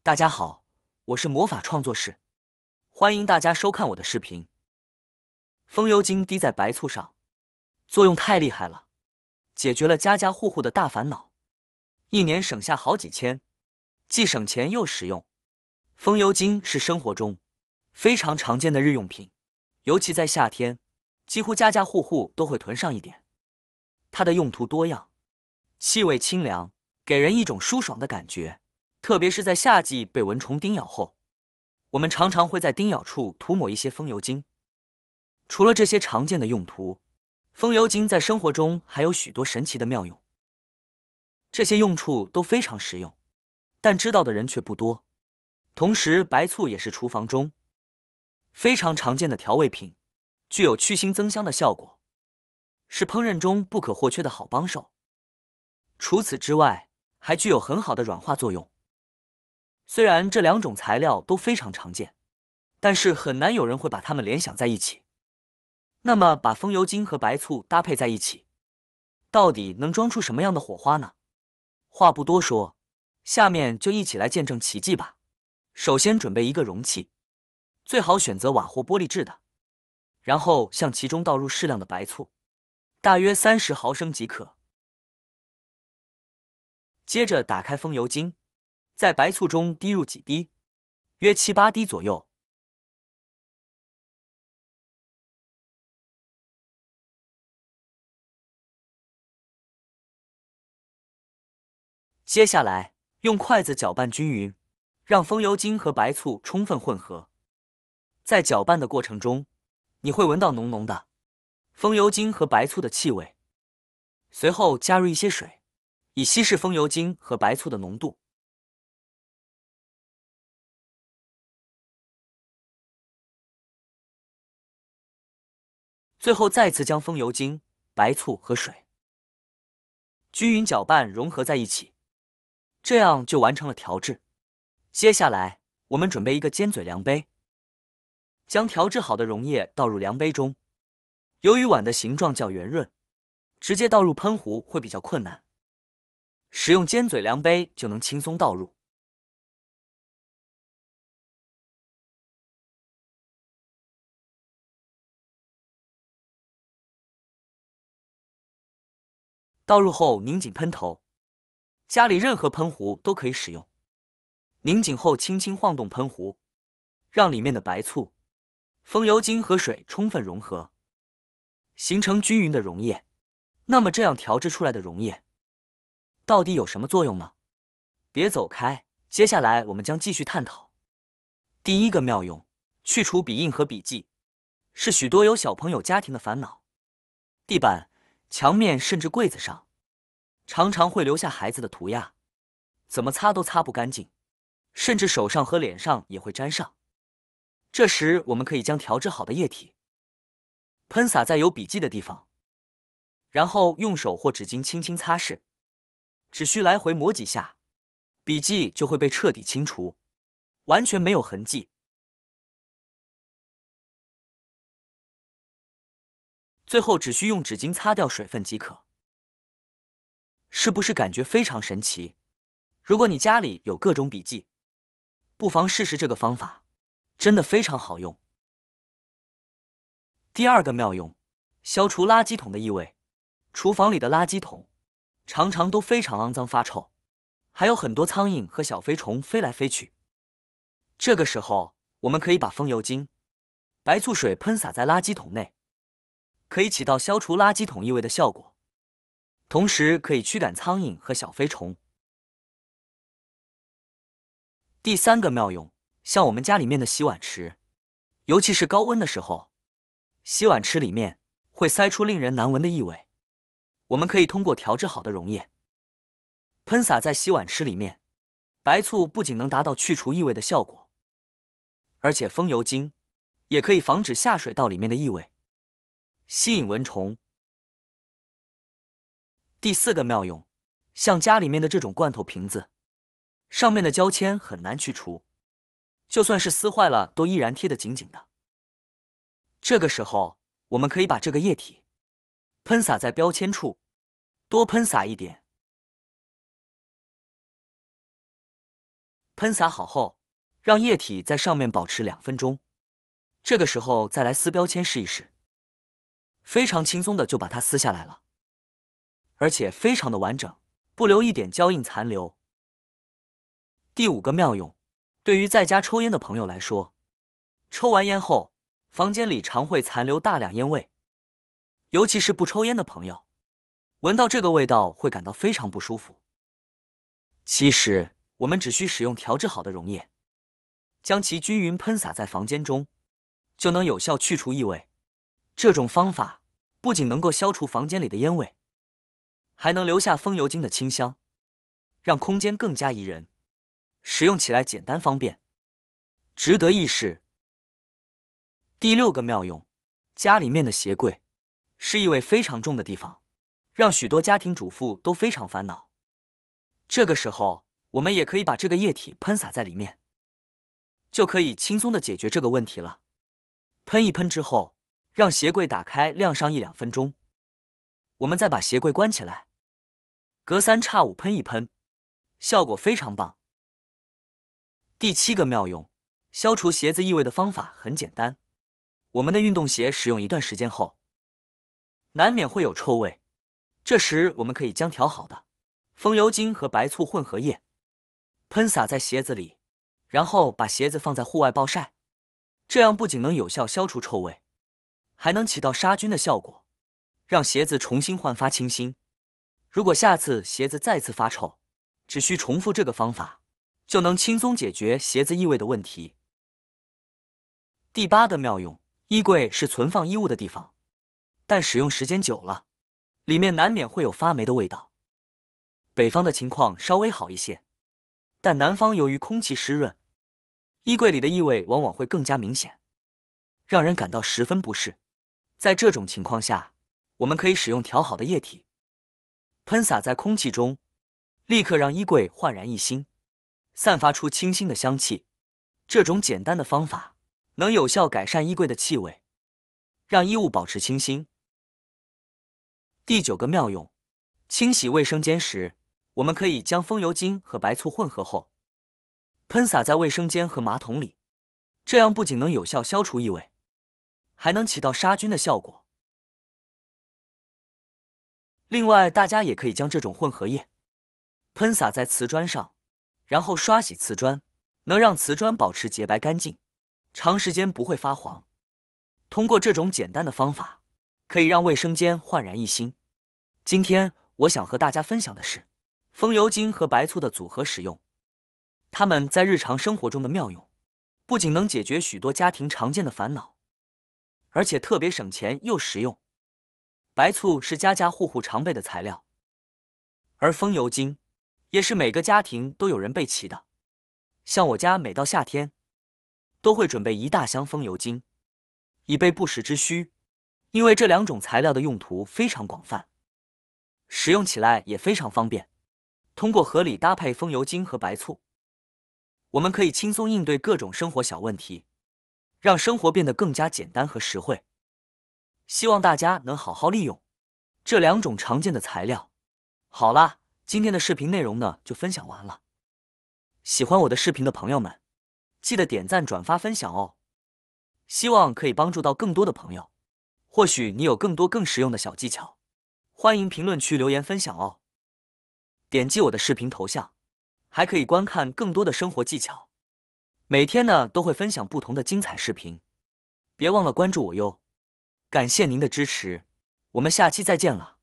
大家好，我是魔法创作室，欢迎大家收看我的视频。风油精滴在白醋上，作用太厉害了，解决了家家户户的大烦恼，一年省下好几千，既省钱又实用。风油精是生活中非常常见的日用品，尤其在夏天，几乎家家户户都会囤上一点。它的用途多样，气味清凉，给人一种舒爽的感觉。特别是在夏季被蚊虫叮咬后，我们常常会在叮咬处涂抹一些风油精。除了这些常见的用途，风油精在生活中还有许多神奇的妙用。这些用处都非常实用，但知道的人却不多。同时，白醋也是厨房中非常常见的调味品，具有去腥增香的效果，是烹饪中不可或缺的好帮手。除此之外，还具有很好的软化作用。虽然这两种材料都非常常见，但是很难有人会把它们联想在一起。那么，把风油精和白醋搭配在一起，到底能装出什么样的火花呢？话不多说，下面就一起来见证奇迹吧。首先准备一个容器，最好选择瓦或玻璃制的，然后向其中倒入适量的白醋，大约30毫升即可。接着打开风油精，在白醋中滴入几滴，约7、8滴左右。接下来用筷子搅拌均匀，让风油精和白醋充分混合。在搅拌的过程中，你会闻到浓浓的风油精和白醋的气味。随后加入一些水，以稀释风油精和白醋的浓度。最后再次将风油精、白醋和水均匀搅拌融合在一起，这样就完成了调制。接下来我们准备一个尖嘴量杯，将调制好的溶液倒入量杯中。由于碗的形状较圆润，直接倒入喷壶会比较困难，使用尖嘴量杯就能轻松倒入。倒入后拧紧喷头，家里任何喷壶都可以使用。拧紧后轻轻晃动喷壶，让里面的白醋、风油精和水充分融合，形成均匀的溶液。那么这样调制出来的溶液到底有什么作用呢？别走开，接下来我们将继续探讨。第一个妙用，去除笔印和笔迹，是许多有小朋友家庭的烦恼。地板、墙面甚至柜子上，常常会留下孩子的涂鸦，怎么擦都擦不干净，甚至手上和脸上也会沾上。这时我们可以将调制好的液体喷洒在有笔记的地方，然后用手或纸巾轻轻擦拭，只需来回抹几下，笔记就会被彻底清除，完全没有痕迹。最后只需用纸巾擦掉水分即可。是不是感觉非常神奇？如果你家里有各种笔记，不妨试试这个方法，真的非常好用。第二个妙用，消除垃圾桶的异味。厨房里的垃圾桶常常都非常肮脏发臭，还有很多苍蝇和小飞虫飞来飞去。这个时候，我们可以把风油精、白醋水喷洒在垃圾桶内，可以起到消除垃圾桶异味的效果，同时可以驱赶苍蝇和小飞虫。第三个妙用，像我们家里面的洗碗池，尤其是高温的时候，洗碗池里面会塞出令人难闻的异味。我们可以通过调制好的溶液喷洒在洗碗池里面，白醋不仅能达到去除异味的效果，而且风油精也可以防止下水道里面的异味，吸引蚊虫。第四个妙用，像家里面的这种罐头瓶子，上面的胶签很难去除，就算是撕坏了都依然贴得紧紧的。这个时候，我们可以把这个液体喷洒在标签处，多喷洒一点。喷洒好后，让液体在上面保持2分钟。这个时候再来撕标签试一试，非常轻松的就把它撕下来了，而且非常的完整，不留一点胶印残留。第5个妙用，对于在家抽烟的朋友来说，抽完烟后，房间里常会残留大量烟味，尤其是不抽烟的朋友，闻到这个味道会感到非常不舒服。其实，我们只需使用调制好的溶液，将其均匀喷洒在房间中，就能有效去除异味。这种方法不仅能够消除房间里的烟味，还能留下风油精的清香，让空间更加宜人，使用起来简单方便，值得一试。第6个妙用，家里面的鞋柜是异味非常重的地方，让许多家庭主妇都非常烦恼。这个时候，我们也可以把这个液体喷洒在里面，就可以轻松的解决这个问题了。喷一喷之后，让鞋柜打开晾上1-2分钟，我们再把鞋柜关起来，隔3差5喷一喷，效果非常棒。第7个妙用，消除鞋子异味的方法很简单。我们的运动鞋使用一段时间后，难免会有臭味，这时我们可以将调好的风油精和白醋混合液喷洒在鞋子里，然后把鞋子放在户外暴晒，这样不仅能有效消除臭味，还能起到杀菌的效果，让鞋子重新焕发清新。如果下次鞋子再次发臭，只需重复这个方法，就能轻松解决鞋子异味的问题。第8个妙用，衣柜是存放衣物的地方，但使用时间久了，里面难免会有发霉的味道。北方的情况稍微好一些，但南方由于空气湿润，衣柜里的异味往往会更加明显，让人感到十分不适。在这种情况下，我们可以使用调好的液体，喷洒在空气中，立刻让衣柜焕然一新，散发出清新的香气。这种简单的方法能有效改善衣柜的气味，让衣物保持清新。第9个妙用，清洗卫生间时，我们可以将风油精和白醋混合后，喷洒在卫生间和马桶里，这样不仅能有效消除异味，还能起到杀菌的效果。另外，大家也可以将这种混合液喷洒在瓷砖上，然后刷洗瓷砖，能让瓷砖保持洁白干净，长时间不会发黄。通过这种简单的方法，可以让卫生间焕然一新。今天我想和大家分享的是风油精和白醋的组合使用，它们在日常生活中的妙用，不仅能解决许多家庭常见的烦恼，而且特别省钱又实用。白醋是家家户户常备的材料，而风油精也是每个家庭都有人备齐的。像我家每到夏天，都会准备1大箱风油精，以备不时之需。因为这2种材料的用途非常广泛，使用起来也非常方便。通过合理搭配风油精和白醋，我们可以轻松应对各种生活小问题，让生活变得更加简单和实惠。希望大家能好好利用这2种常见的材料。好啦，今天的视频内容呢就分享完了。喜欢我的视频的朋友们，记得点赞、转发、分享哦。希望可以帮助到更多的朋友。或许你有更多更实用的小技巧，欢迎评论区留言分享哦。点击我的视频头像，还可以观看更多的生活技巧。每天呢都会分享不同的精彩视频，别忘了关注我哟。感谢您的支持，我们下期再见了。